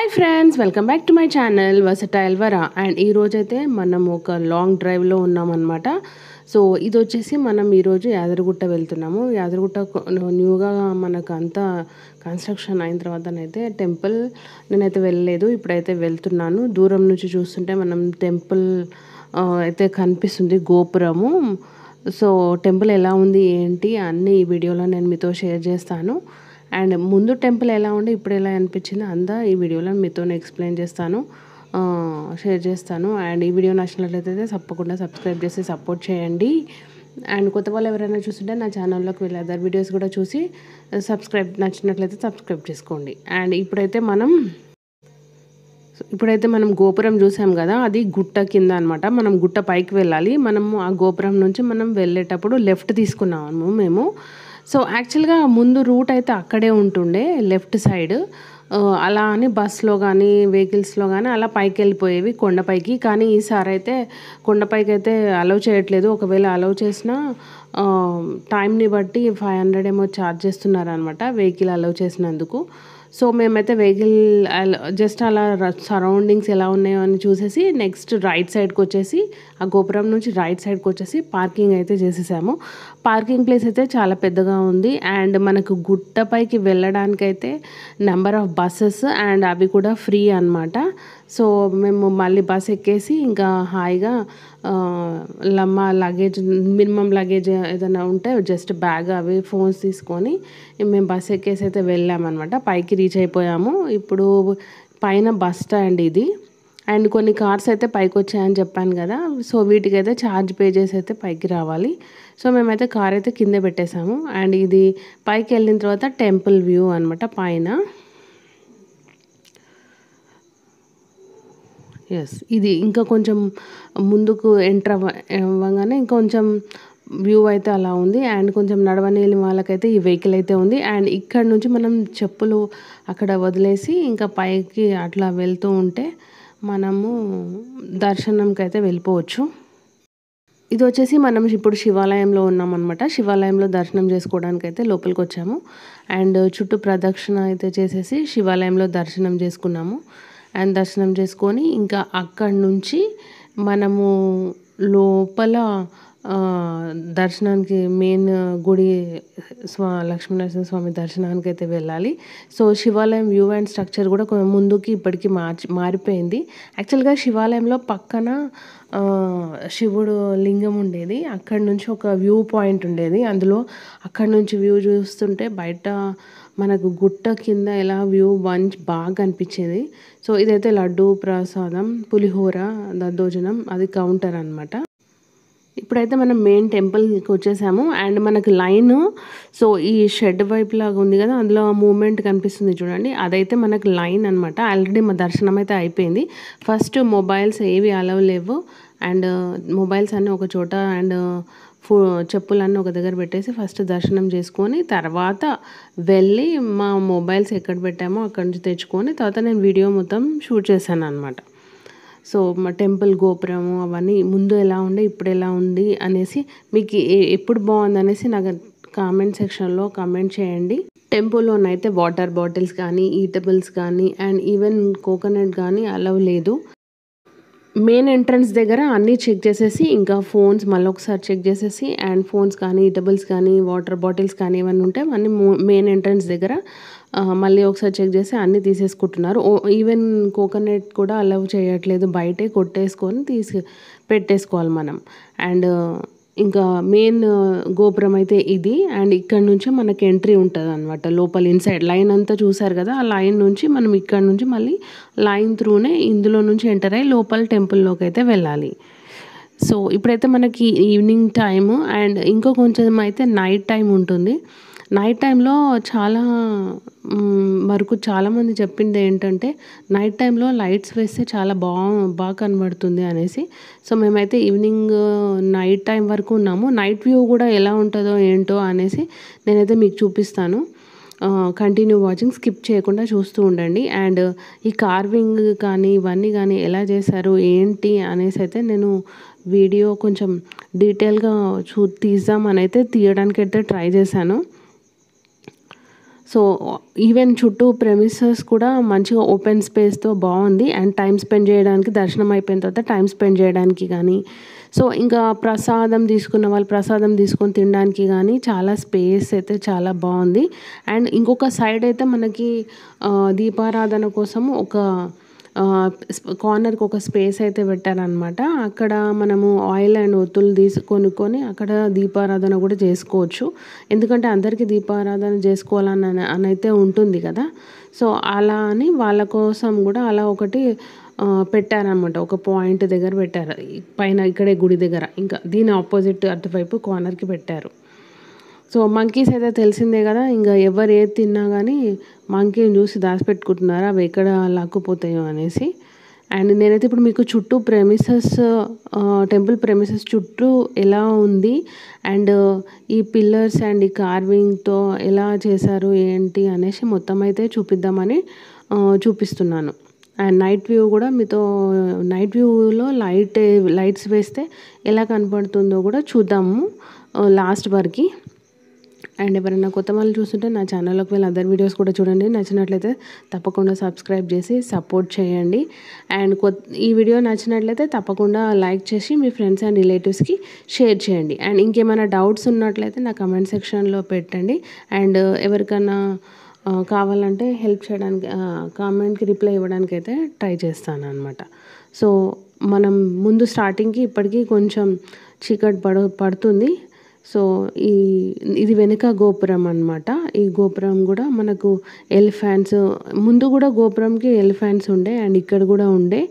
Hi friends, welcome back to my channel versatile Vara. And ఈరోజైతే మనం ఒక లాంగ్ డ్రైవ్లో ఉన్నామన్నమాట. సో ఇది వచ్చేసి మనం ఈరోజు యాదగిరిగుట్ట వెళ్తున్నాము. యాదగిరిగుట్ట న్యూగా మనకు అంతా కన్స్ట్రక్షన్ అయిన తర్వాతనైతే టెంపుల్ నేనైతే వెళ్ళలేదు, ఇప్పుడైతే వెళ్తున్నాను. దూరం నుంచి చూస్తుంటే మనం టెంపుల్ అయితే కనిపిస్తుంది, గోపురము. సో టెంపుల్ ఎలా ఉంది ఏంటి అన్నీ ఈ వీడియోలో నేను మీతో షేర్ చేస్తాను. అండ్ ముందు టెంపుల్ ఎలా ఉండే ఇప్పుడు ఎలా అనిపించింది అంతా ఈ వీడియోలో మీతో ఎక్స్ప్లెయిన్ చేస్తాను, షేర్ చేస్తాను. అండ్ ఈ వీడియో నచ్చినట్లయితే తప్పకుండా సబ్స్క్రైబ్ చేసి సపోర్ట్ చేయండి. అండ్ కొత్త వాళ్ళు ఎవరైనా చూస్తుంటే నా ఛానల్లోకి వెళ్ళి అదర్ వీడియోస్ కూడా చూసి నచ్చినట్లయితే సబ్స్క్రైబ్ చేసుకోండి. అండ్ ఇప్పుడైతే మనం గోపురం చూసాం కదా, అది గుట్ట కింద అనమాట. మనం గుట్ట పైకి వెళ్ళాలి. మనము ఆ గోపురం నుంచి మనం వెళ్ళేటప్పుడు లెఫ్ట్ తీసుకున్నాము మేము. సో యాక్చువల్గా ముందు రూట్ అయితే అక్కడే ఉంటుండే, లెఫ్ట్ సైడ్. అలా అని బస్లో కానీ వెహికల్స్లో కానీ అలా పైకి వెళ్ళిపోయేవి కొండపైకి. కానీ ఈసారి అయితే కొండపైకి అయితే అలౌ చేయట్లేదు. ఒకవేళ అలౌ చేసినా టైంని బట్టి 500 ఏమో ఛార్జ్ చేస్తున్నారనమాట వెహికల్ అలౌ చేసినందుకు. సో మేమైతే వెహికల్ జస్ట్ అలా సరౌండింగ్స్ ఎలా ఉన్నాయో అని చూసేసి నెక్స్ట్ రైట్ సైడ్కి వచ్చేసి, ఆ గోపురం నుంచి రైట్ సైడ్కి వచ్చేసి పార్కింగ్ అయితే చేసేసాము. పార్కింగ్ ప్లేస్ అయితే చాలా పెద్దగా ఉంది. అండ్ మనకు గుట్టపైకి వెళ్ళడానికైతే నెంబర్ ఆఫ్ బస్సెస్ అండ్ అవి కూడా ఫ్రీ అనమాట. సో మేము మళ్ళీ బస్ ఎక్కేసి ఇంకా హాయిగా మా లగేజ్, మినిమం లగేజ్ ఏదైనా ఉంటే జస్ట్ బ్యాగ్ అవి ఫోన్స్ తీసుకొని మేము బస్ ఎక్కేసి అయితే వెళ్ళామన్నమాట. పైకి రీచ్ అయిపోయాము. ఇప్పుడు పైన బస్ స్టాండ్ ఇది. అండ్ కొన్ని కార్స్ అయితే పైకి వచ్చాయని చెప్పాను కదా, సో వీటికైతే ఛార్జ్ పే చేసి అయితే పైకి రావాలి. సో మేమైతే కార్ అయితే కింద పెట్టేశాము. అండ్ ఇది పైకి వెళ్ళిన తర్వాత టెంపుల్ వ్యూ అనమాట పైన. ఎస్, ఇది ఇంకా కొంచెం ముందుకు ఎంటర్ అవ్వగానే ఇంకొంచెం వ్యూ అయితే అలా ఉంది. అండ్ కొంచెం నడవలేని వాళ్ళకైతే ఈ వెహికల్ అయితే ఉంది. అండ్ ఇక్కడ నుంచి మనం చెప్పులు అక్కడ వదిలేసి ఇంకా పైకి అట్లా వెళ్తూ ఉంటే మనము దర్శనంకి అయితే వెళ్ళిపోవచ్చు. ఇది వచ్చేసి మనం ఇప్పుడు శివాలయంలో ఉన్నామన్నమాట. శివాలయంలో దర్శనం చేసుకోవడానికి అయితే లోపలికి వచ్చాము. అండ్ చుట్టూ ప్రదక్షిణ అయితే చేసేసి శివాలయంలో దర్శనం చేసుకున్నాము. అండ్ దర్శనం చేసుకొని ఇంకా అక్కడి నుంచి మనము లోపల దర్శనానికి మెయిన్ గుడి లక్ష్మీనరసింహ స్వామి దర్శనానికి అయితే వెళ్ళాలి. సో శివాలయం వ్యూ అండ్ స్ట్రక్చర్ కూడా ముందుకి ఇప్పటికి మారిపోయింది. యాక్చువల్గా శివాలయంలో పక్కన శివుడు లింగం ఉండేది. అక్కడి నుంచి ఒక వ్యూ పాయింట్ ఉండేది. అందులో అక్కడి నుంచి వ్యూ చూస్తుంటే బయట మనకు గుట్ట కింద ఎలా వ్యూ బాగా అనిపించేది. సో ఇదైతే లడ్డు ప్రసాదం, పులిహోర, దద్దోజనం, అది కౌంటర్ అనమాట. ఇప్పుడైతే మనం మెయిన్ టెంపుల్కి వచ్చేసాము. అండ్ మనకు లైన్, సో ఈ షెడ్ వైపు లాగా ఉంది కదా, అందులో మూమెంట్ కనిపిస్తుంది చూడండి, అదైతే మనకు లైన్ అనమాట. ఆల్రెడీ మా దర్శనం అయితే అయిపోయింది. ఫస్ట్ మొబైల్స్ ఏవి అలవ్ లేవు. అండ్ మొబైల్స్ అన్నీ ఒక చోట అండ్ చెప్పులన్నీ ఒక దగ్గర పెట్టేసి ఫస్ట్ దర్శనం చేసుకొని తర్వాత వెళ్ళి మా మొబైల్స్ ఎక్కడ పెట్టామో అక్కడి నుంచి తెచ్చుకొని తర్వాత నేను వీడియో మొత్తం షూట్ చేశాను అనమాట. సో మా టెంపుల్ గోపురము అవన్నీ ముందు ఎలా ఉండే ఇప్పుడు ఎలా ఉంది అనేసి మీకు ఎప్పుడు బాగుంది అనేసి నాకు కామెంట్ సెక్షన్లో కామెంట్ చేయండి. టెంపుల్లోనైతే వాటర్ బాటిల్స్ కానీ ఈటబుల్స్ కానీ అండ్ ఈవెన్ కోకోనట్ కానీ అలవ్ లేదు. మెయిన్ ఎంట్రన్స్ దగ్గర అన్నీ చెక్ చేసేసి ఇంకా ఫోన్స్ మళ్ళీ ఒకసారి చెక్ చేసేసి అండ్ ఫోన్స్ కానీ ఈటబుల్స్ కానీ వాటర్ బాటిల్స్ కానీ ఏమన్నా ఉంటే అన్నీ మెయిన్ ఎంట్రన్స్ దగ్గర మళ్ళీ ఒకసారి చెక్ చేసి అన్నీ తీసేసుకుంటున్నారు. ఈవెన్ కోకోనట్ కూడా అలౌ చేయట్లేదు, బయటే కొట్టేసుకొని పెట్టేసుకోవాలి మనం. అండ్ ఇంకా మెయిన్ గోపురం అయితే ఇది. అండ్ ఇక్కడ నుంచే మనకి ఎంట్రీ ఉంటుంది అనమాట లోపల. ఇన్సైడ్ లైన్ అంతా చూసారు కదా, ఆ లైన్ నుంచి మనం ఇక్కడ నుంచి మళ్ళీ లైన్ త్రూనే ఇందులో నుంచి ఎంటర్ అయ్యి లోపల టెంపుల్లోకి అయితే వెళ్ళాలి. సో ఇప్పుడైతే మనకి ఈవినింగ్ టైము అండ్ ఇంకో కొంచెం అయితే నైట్ టైం ఉంటుంది. నైట్ టైంలో చాలా వరకు చాలామంది చెప్పింది ఏంటంటే నైట్ టైంలో లైట్స్ వేస్తే చాలా బాగా కనబడుతుంది అనేసి. సో మేమైతే ఈవినింగ్ నైట్ టైం వరకు ఉన్నాము. నైట్ వ్యూ కూడా ఎలా ఉంటుందో ఏంటో అనేసి నేనైతే మీకు చూపిస్తాను. కంటిన్యూ వాచింగ్, స్కిప్ చేయకుండా చూస్తూ ఉండండి. అండ్ ఈ కార్వింగ్ కానీ ఇవన్నీ కానీ ఎలా చేశారు ఏంటి అనేసి అయితే నేను వీడియో కొంచెం డీటెయిల్గా తీద్దామని అయితే తీయడానికి అయితే ట్రై చేశాను. సో ఈవెన్ చుట్టూ ప్రెమిసెస్ కూడా మంచిగా ఓపెన్ స్పేస్తో బాగుంది. అండ్ టైం స్పెండ్ చేయడానికి, దర్శనం అయిపోయిన తర్వాత టైం స్పెండ్ చేయడానికి కానీ, సో ఇంకా ప్రసాదం తీసుకున్న వాళ్ళు ప్రసాదం తీసుకొని తినడానికి కానీ చాలా స్పేస్ అయితే చాలా బాగుంది. అండ్ ఇంకొక సైడ్ అయితే మనకి దీపారాధన కోసం ఒక కార్నర్కి ఒక స్పేస్ అయితే పెట్టారనమాట. అక్కడ మనము ఆయిల్ అండ్ ఒత్తులు కొనుక్కొని అక్కడ దీపారాధన కూడా చేసుకోవచ్చు. ఎందుకంటే అందరికీ దీపారాధన చేసుకోవాలని అయితే ఉంటుంది కదా. సో అలా అని వాళ్ళ కోసం కూడా అలా ఒకటి పెట్టారనమాట. ఒక పాయింట్ దగ్గర పెట్టారు, పైన ఇక్కడే గుడి దగ్గర. ఇంకా దీని ఆపోజిట్ అటువైపు కార్నర్కి పెట్టారు. సో మంకీస్ అయితే తెలిసిందే కదా, ఇంకా ఎవరు ఏది తిన్నా కానీ మంకీని చూసి దాచిపెట్టుకుంటున్నారు అవి ఎక్కడ లాక్కుపోతాయో అనేసి. అండ్ నేనైతే ఇప్పుడు మీకు చుట్టూ టెంపుల్ ప్రెమిసెస్ చుట్టూ ఎలా ఉంది అండ్ ఈ పిల్లర్స్ అండ్ ఈ కార్వింగ్తో ఎలా చేశారు ఏంటి అనేసి మొత్తం అయితే చూపిద్దామని చూపిస్తున్నాను. అండ్ నైట్ వ్యూ కూడా మీతో, నైట్ వ్యూలో లైట్స్ వేస్తే ఎలా కనపడుతుందో కూడా చూద్దాము లాస్ట్ వరకు. అండ్ ఎవరైనా కొత్త వాళ్ళు చూస్తుంటే నా ఛానల్లోకి వెళ్ళి అదర్ వీడియోస్ కూడా చూడండి. నచ్చినట్లయితే తప్పకుండా సబ్స్క్రైబ్ చేసి సపోర్ట్ చేయండి. అండ్ ఈ వీడియో నచ్చినట్లయితే తప్పకుండా లైక్ చేసి మీ ఫ్రెండ్స్ అండ్ రిలేటివ్స్కి షేర్ చేయండి. అండ్ ఇంకేమైనా డౌట్స్ ఉన్నట్లయితే నా కమెంట్ సెక్షన్లో పెట్టండి. అండ్ ఎవరికైనా కావాలంటే హెల్ప్ చేయడానికి, కామెంట్కి రిప్లై ఇవ్వడానికి అయితే ట్రై చేస్తాను అనమాట. సో మనం ముందు స్టార్టింగ్కి ఇప్పటికీ కొంచెం చీకటి పడుతుంది. సో ఇది వెనుక గోపురం అనమాట. ఈ గోపురం కూడా మనకు ఎలిఫెంట్స్, ముందు కూడా గోపురంకి ఎలిఫెంట్స్ ఉండే అండ్ ఇక్కడ కూడా ఉండే.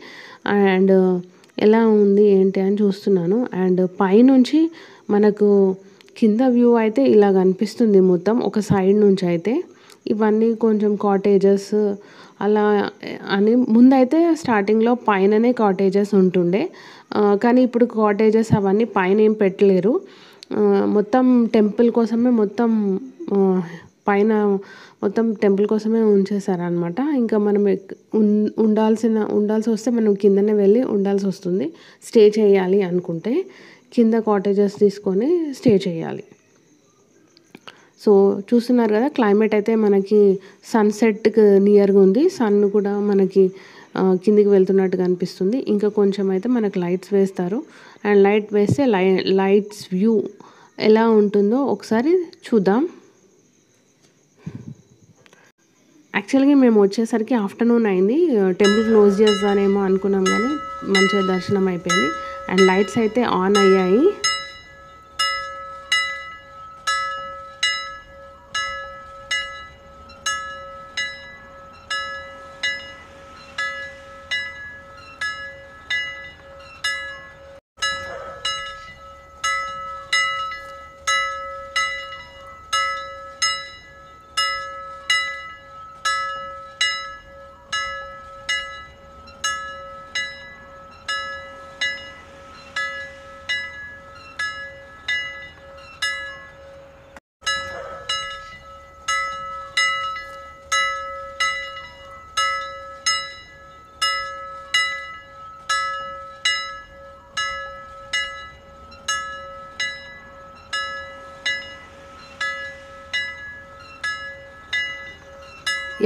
అండ్ ఎలా ఉంది ఏంటి అని చూస్తున్నాను. అండ్ పైనుంచి మనకు కింద వ్యూ అయితే ఇలా కనిపిస్తుంది మొత్తం ఒక సైడ్ నుంచి అయితే. ఇవన్నీ కొంచెం కాటేజెస్ అలా అని ముందైతే స్టార్టింగ్లో పైననే కాటేజెస్ ఉంటుండే, కానీ ఇప్పుడు కాటేజెస్ అవన్నీ పైన ఏం పెట్టలేరు. మొత్తం టెంపుల్ కోసమే మొత్తం పైన మొత్తం టెంపుల్ కోసమే ఉంచేసారనమాట. ఇంకా మనం ఉండాల్సి వస్తే మనం కిందనే వెళ్ళి ఉండాల్సి వస్తుంది. స్టే చేయాలి అనుకుంటే కింద కాటేజెస్ తీసుకొని స్టే చేయాలి. సో చూస్తున్నారు కదా, క్లైమేట్ అయితే మనకి సన్సెట్కి నియర్గా ఉంది. సన్ కూడా మనకి కిందికి వెళ్తున్నట్టుగా అనిపిస్తుంది. ఇంకా కొంచెం అయితే మనకు లైట్స్ వేస్తారు. అండ్ లైట్ వేస్తే లైట్స్ వ్యూ ఎలా ఉంటుందో ఒకసారి చూద్దాం. యాక్చువల్గా మేము వచ్చేసరికి ఆఫ్టర్నూన్ అయింది. టెంపుల్ క్లోజ్ చేస్తానేమో అనుకున్నాం కానీ మంచిగా దర్శనం అయిపోయింది. అండ్ లైట్స్ అయితే ఆన్ అయ్యాయి.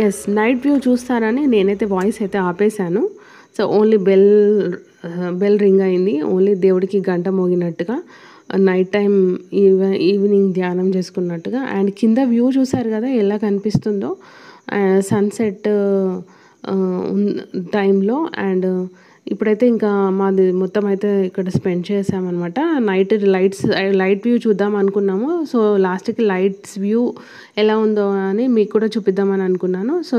ఎస్, నైట్ వ్యూ చూస్తారని నేనైతే వాయిస్ అయితే ఆపేశాను. సో ఓన్లీ బెల్ రింగ్ అయింది, ఓన్లీ దేవుడికి గంట మోగినట్టుగా, నైట్ టైం ఈవినింగ్ ధ్యానం చేసుకున్నట్టుగా. అండ్ కింద వ్యూ చూసారు కదా ఎలా కనిపిస్తుందో సన్సెట్ టైంలో. అండ్ ఇప్పుడైతే ఇంకా మాది మొత్తం అయితే ఇక్కడ స్పెండ్ చేసామన్నమాట. లైట్ వ్యూ చూద్దాం అనుకున్నాము. సో లాస్ట్కి లైట్స్ వ్యూ ఎలా ఉందో అని మీకు కూడా చూపిద్దామని అనుకున్నాను. సో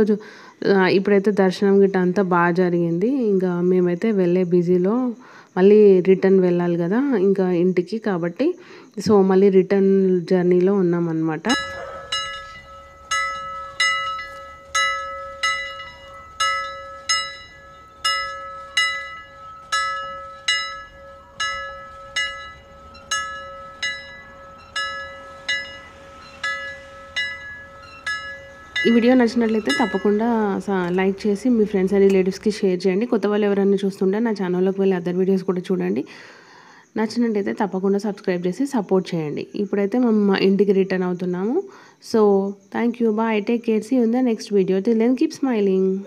ఇప్పుడైతే దర్శనం గిట్ట అంతా బాగా జరిగింది. ఇంకా మేమైతే వెళ్ళే బిజీలో మళ్ళీ రిటర్న్ వెళ్ళాలి కదా ఇంకా ఇంటికి, కాబట్టి సో మళ్ళీ రిటర్న్ జర్నీలో ఉన్నామన్నమాట. ఈ వీడియో నచ్చినట్లయితే తప్పకుండా లైక్ చేసి మీ ఫ్రెండ్స్ అండ్ రిలేటివ్స్కి షేర్ చేయండి. కొత్త వాళ్ళు ఎవరైనా చూస్తుంటే నా ఛానల్లోకి వెళ్ళి అదర్ వీడియోస్ కూడా చూడండి. నచ్చినట్టయితే తప్పకుండా సబ్స్క్రైబ్ చేసి సపోర్ట్ చేయండి. ఇప్పుడైతే మేము మా ఇంటికి రిటర్న్ అవుతున్నాము. So thank you, bye, take care, see you in the next video. Till then, keep smiling.